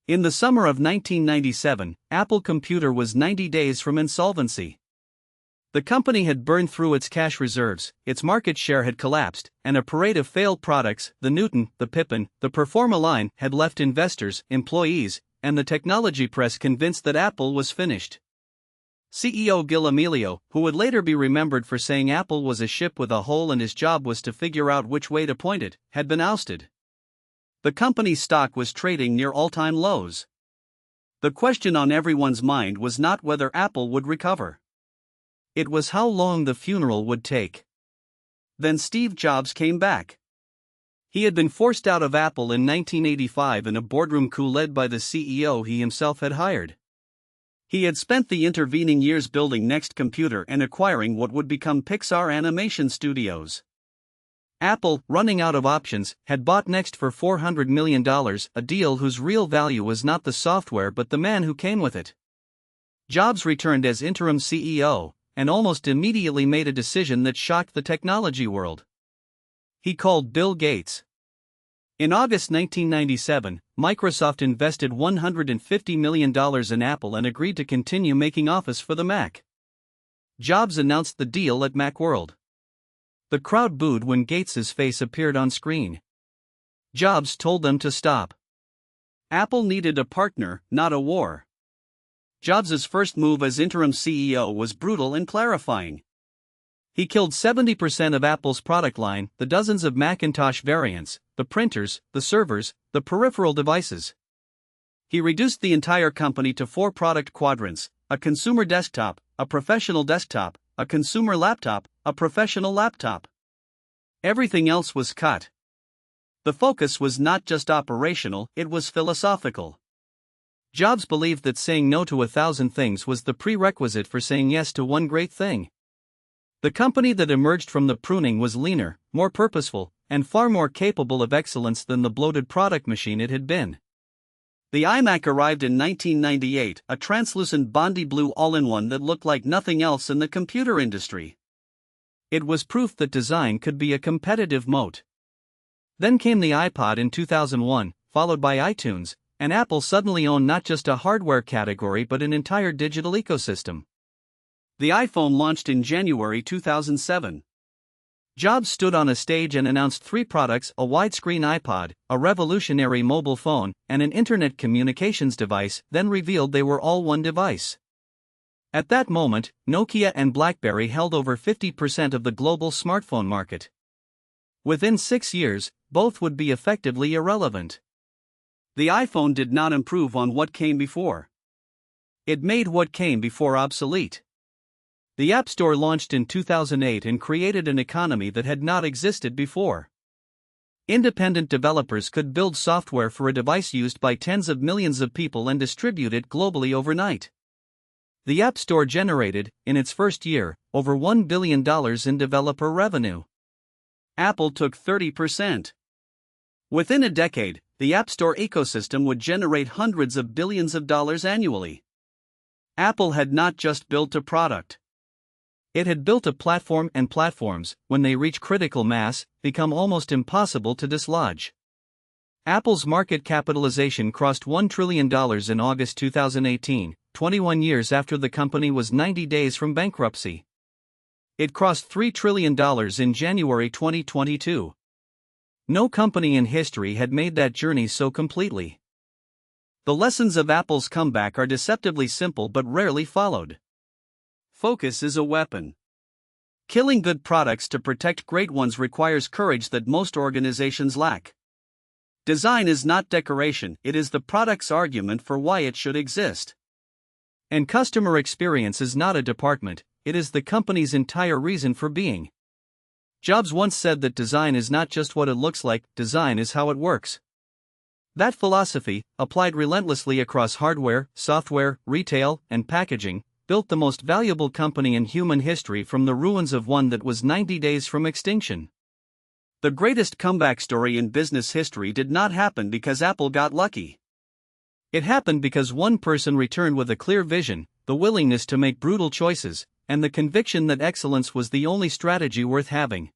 In the summer of 1997, Apple Computer was 90 days from insolvency. The company had burned through its cash reserves, its market share had collapsed, and a parade of failed products, the Newton, the Pippin, the Performa line, had left investors, employees, and the technology press convinced that Apple was finished. CEO Gil Amelio, who would later be remembered for saying Apple was a ship with a hole and his job was to figure out which way to point it, had been ousted. The company's stock was trading near all-time lows. The question on everyone's mind was not whether Apple would recover. It was how long the funeral would take. Then Steve Jobs came back. He had been forced out of Apple in 1985 in a boardroom coup led by the CEO he himself had hired. He had spent the intervening years building Next Computer and acquiring what would become Pixar Animation Studios. Apple, running out of options, had bought Next for $400 million, a deal whose real value was not the software but the man who came with it. Jobs returned as interim CEO, and almost immediately made a decision that shocked the technology world. He called Bill Gates. In August 1997, Microsoft invested $150 million in Apple and agreed to continue making Office for the Mac. Jobs announced the deal at Macworld. The crowd booed when Gates's face appeared on screen. Jobs told them to stop. Apple needed a partner, not a war. Jobs' first move as interim CEO was brutal and clarifying. He killed 70% of Apple's product line, the dozens of Macintosh variants, the printers, the servers, the peripheral devices. He reduced the entire company to 4 product quadrants: a consumer desktop, a professional desktop, a consumer laptop, a professional laptop. Everything else was cut. The focus was not just operational, it was philosophical. Jobs believed that saying no to 1,000 things was the prerequisite for saying yes to one great thing. The company that emerged from the pruning was leaner, more purposeful, and far more capable of excellence than the bloated product machine it had been. The iMac arrived in 1998, a translucent Bondi blue all-in-one that looked like nothing else in the computer industry. It was proof that design could be a competitive moat. Then came the iPod in 2001, followed by iTunes, and Apple suddenly owned not just a hardware category but an entire digital ecosystem. The iPhone launched in January 2007. Jobs stood on a stage and announced 3 products: a widescreen iPod, a revolutionary mobile phone, and an internet communications device, then revealed they were all one device. At that moment, Nokia and BlackBerry held over 50% of the global smartphone market. Within 6 years, both would be effectively irrelevant. The iPhone did not improve on what came before. It made what came before obsolete. The App Store launched in 2008 and created an economy that had not existed before. Independent developers could build software for a device used by tens of millions of people and distribute it globally overnight. The App Store generated, in its first year, over $1 billion in developer revenue. Apple took 30%. Within a decade, the App Store ecosystem would generate hundreds of billions of dollars annually. Apple had not just built a product. It had built a platform, and platforms, when they reach critical mass, become almost impossible to dislodge. Apple's market capitalization crossed $1 trillion in August 2018, 21 years after the company was 90 days from bankruptcy. It crossed $3 trillion in January 2022. No company in history had made that journey so completely. The lessons of Apple's comeback are deceptively simple but rarely followed. Focus is a weapon. Killing good products to protect great ones requires courage that most organizations lack. Design is not decoration, it is the product's argument for why it should exist. And customer experience is not a department, it is the company's entire reason for being. Jobs once said that design is not just what it looks like, design is how it works. That philosophy, applied relentlessly across hardware, software, retail, and packaging, built the most valuable company in human history from the ruins of one that was 90 days from extinction. The greatest comeback story in business history did not happen because Apple got lucky. It happened because one person returned with a clear vision, the willingness to make brutal choices, and the conviction that excellence was the only strategy worth having.